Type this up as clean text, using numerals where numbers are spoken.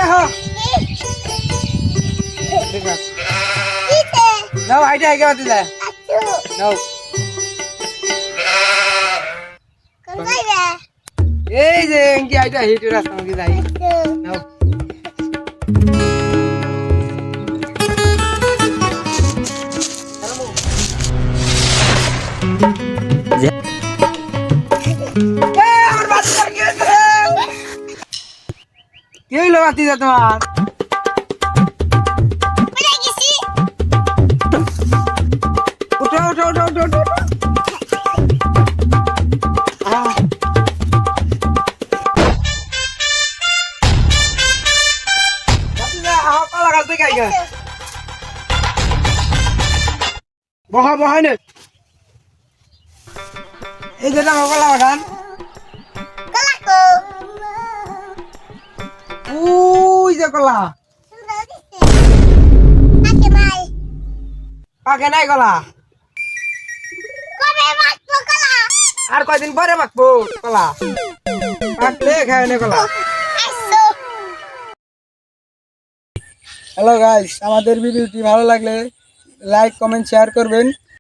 দেখো নাও আইটা আগে বাতি দে নাও এই যে এঙ্কি আইটা হিটু রাস্তা মধ্যে যাই নাও কি হইলো বাতি যা তোমার উঠো উঠো উঠো উঠো উঠো বহা বহাই নে এই যেটা কলা বাগান উই যে কলা পাকে নাই কলা আর কয়দিন পরে পাকবো কলা পাকলে খায় না কলা হ্যালো গাইস আমাদের ভিডিওটি ভালো লাগলে লাইক কমেন্ট শেয়ার করবেন